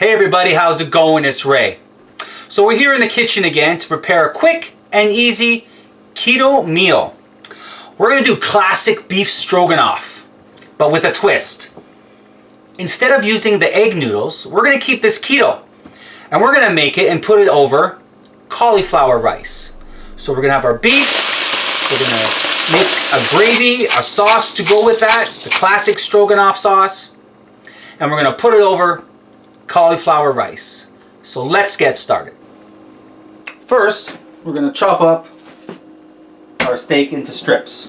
Hey everybody, how's it going? It's Ray. So we're here in the kitchen again to prepare a quick and easy keto meal. We're going to do classic beef stroganoff, but with a twist. Instead of using the egg noodles, we're going to keep this keto. And we're going to make it and put it over cauliflower rice. So we're going to have our beef, we're going to make a gravy, a sauce to go with that, the classic stroganoff sauce, and we're going to put it over cauliflower rice. So let's get started. First, we're going to chop up our steak into strips.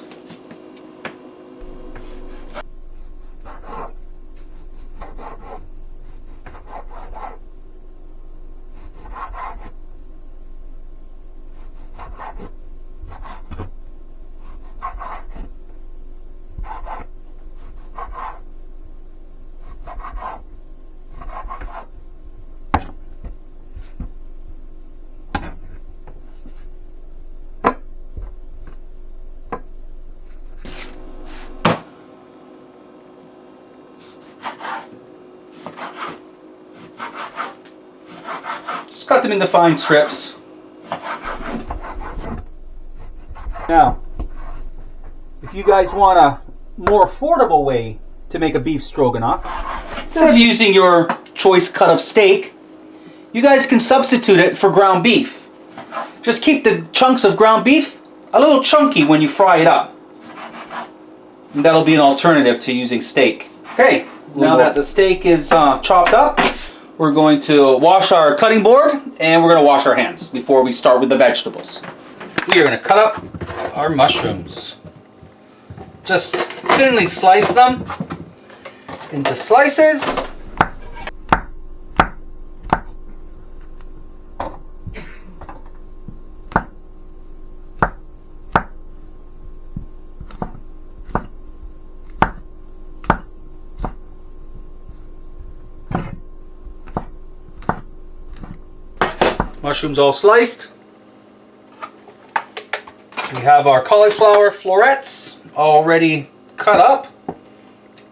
Just cut them into fine strips. Now, if you guys want a more affordable way to make a beef stroganoff, instead of using your choice cut of steak, you guys can substitute it for ground beef. Just keep the chunks of ground beef a little chunky when you fry it up. And that'll be an alternative to using steak. Okay, now that the steak is chopped up, we're going to wash our cutting board and we're going to wash our hands before we start with the vegetables. We are going to cut up our mushrooms. Just thinly slice them into slices. Mushrooms all sliced. We have our cauliflower florets already cut up.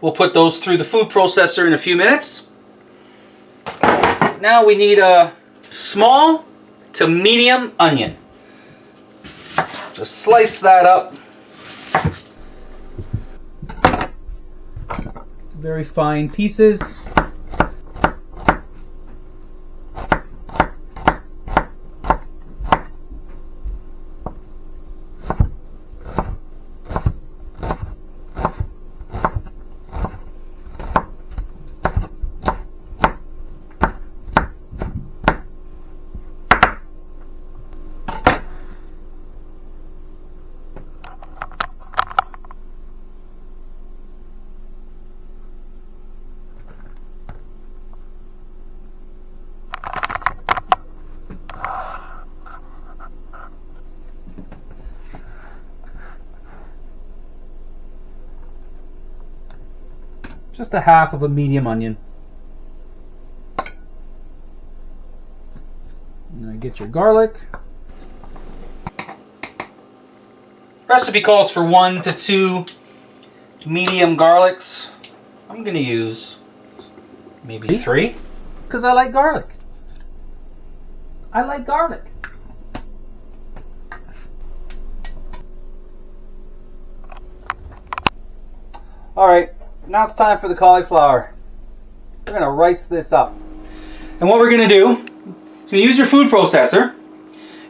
We'll put those through the food processor in a few minutes. Now we need a small to medium onion. Just slice that up. Very fine pieces. Just a half of a medium onion. And get your garlic. Recipe calls for 1 to 2 medium garlics. I'm going to use maybe 3 because I like garlic. I like garlic. All right. Now it's time for the cauliflower. We're going to rice this up. And what we're going to do is you're going to use your food processor.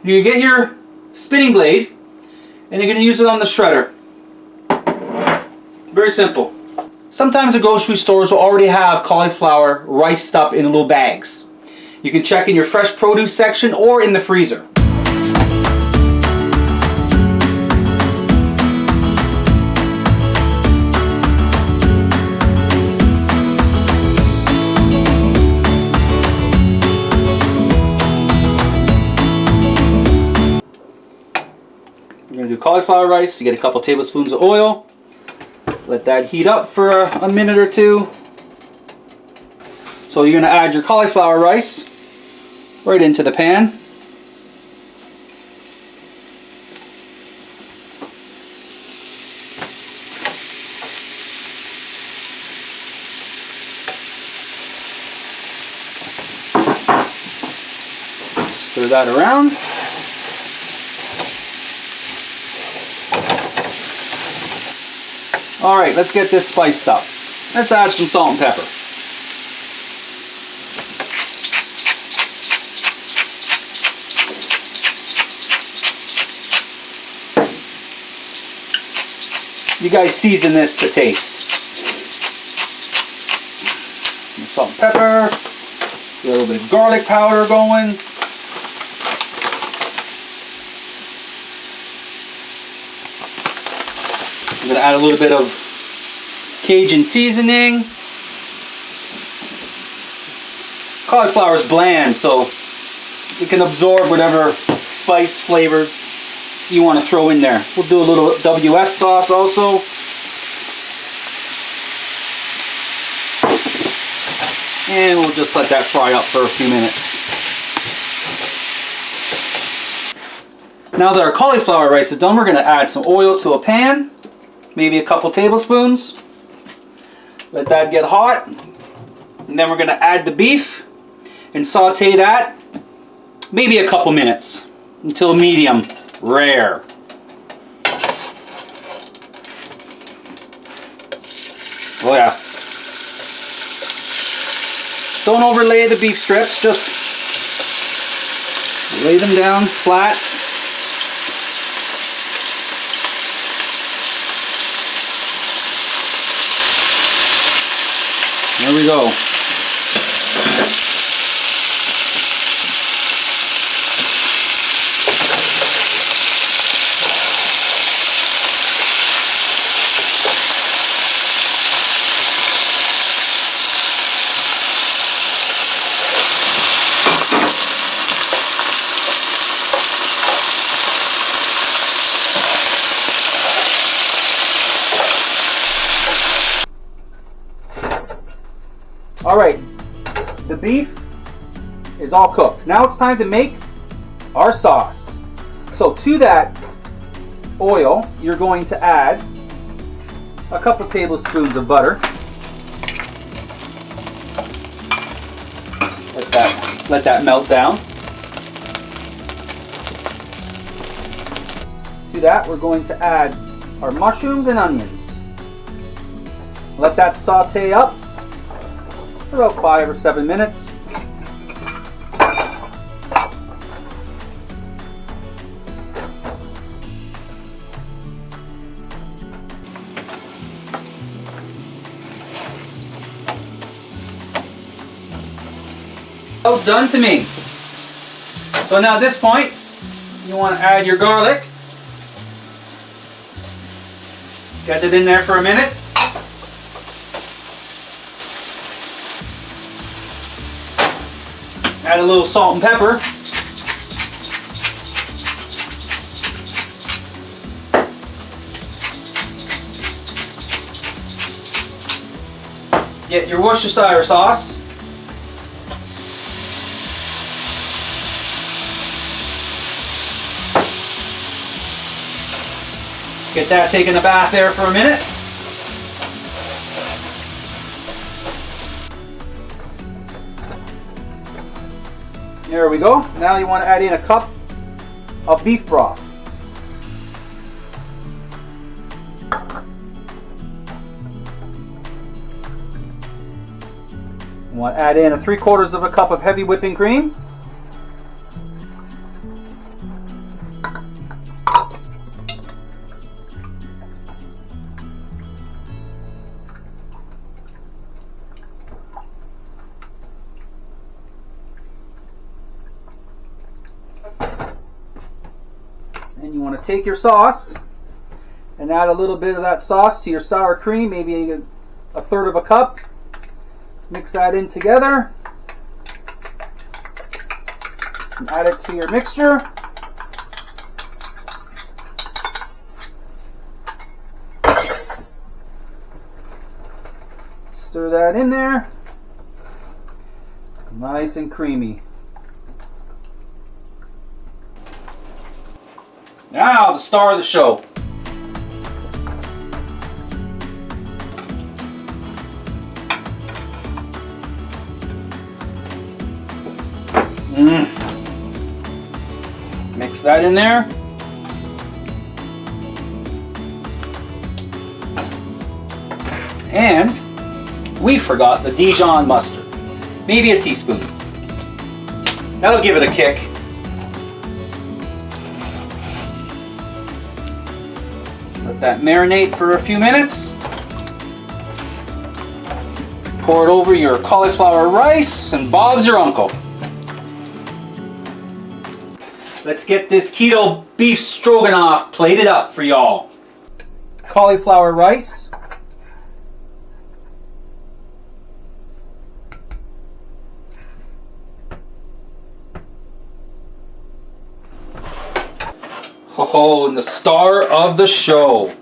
You're going to get your spinning blade and you're going to use it on the shredder. Very simple. Sometimes the grocery stores will already have cauliflower riced up in little bags. You can check in your fresh produce section or in the freezer. We're going to do cauliflower rice. You get a couple tablespoons of oil. Let that heat up for a minute or two. So you're going to add your cauliflower rice right into the pan. Stir that around. All right, let's get this spiced up. Let's add some salt and pepper. You guys season this to taste. Salt and pepper, a little bit of garlic powder going. I'm going to add a little bit of Cajun seasoning. Cauliflower is bland, so it can absorb whatever spice flavors you want to throw in there. We'll do a little WS sauce also. And we'll just let that fry up for a few minutes. Now that our cauliflower rice is done, we're going to add some oil to a pan. Maybe a couple tablespoons. Let that get hot. And then we're going to add the beef and saute that maybe a couple minutes until medium rare. Oh yeah. Don't overlay the beef strips, just lay them down flat. There we go. All right, the beef is all cooked. Now it's time to make our sauce. So to that oil, you're going to add a couple tablespoons of butter. Let that melt down. To that, we're going to add our mushrooms and onions. Let that saute up for about 5 or 7 minutes. Oh, done to me. So now at this point, you want to add your garlic. Get it in there for a minute. Add a little salt and pepper. Get your Worcestershire sauce. Get that taking a bath there for a minute. There we go. Now you want to add in a cup of beef broth. You want to add in 3/4 of a cup of heavy whipping cream. And you want to take your sauce and add a little bit of that sauce to your sour cream, maybe a 1/3 of a cup. Mix that in together. And add it to your mixture. Stir that in there. Nice and creamy. Now, the star of the show. Mix that in there. And we forgot the Dijon mustard. Maybe a teaspoon. That'll give it a kick. Let that marinate for a few minutes. Pour it over your cauliflower rice and Bob's your uncle. Let's get this keto beef stroganoff plated up for y'all. Cauliflower rice. Oh, and the star of the show,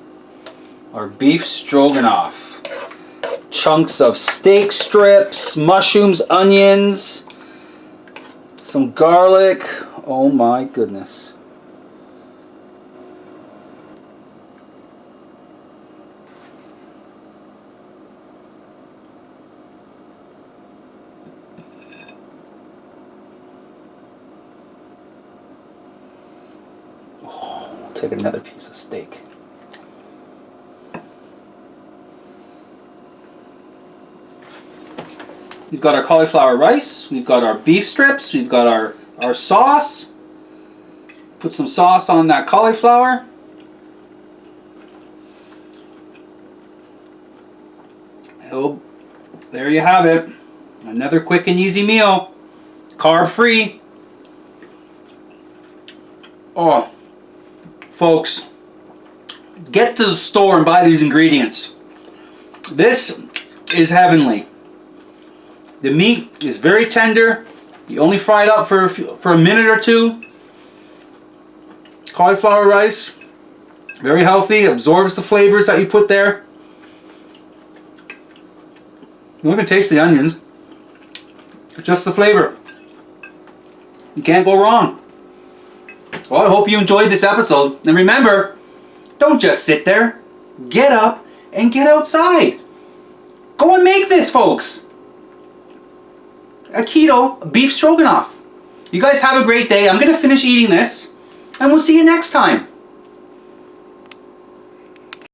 our beef stroganoff. Chunks of steak strips, mushrooms, onions, some garlic. Oh my goodness. Oh, we'll take another piece of steak. We've got our cauliflower rice, we've got our beef strips, we've got our sauce. Put some sauce on that cauliflower. Oh, there you have it. Another quick and easy meal. Carb free. Oh, folks, get to the store and buy these ingredients. This is heavenly. The meat is very tender. You only fry it up for a minute or two. Cauliflower rice, very healthy, absorbs the flavors that you put there. You don't even taste the onions. Just the flavor. You can't go wrong. Well, I hope you enjoyed this episode. And remember, don't just sit there. Get up and get outside. Go and make this, folks. A keto beef stroganoff. You guys have a great day. I'm going to finish eating this, and we'll see you next time.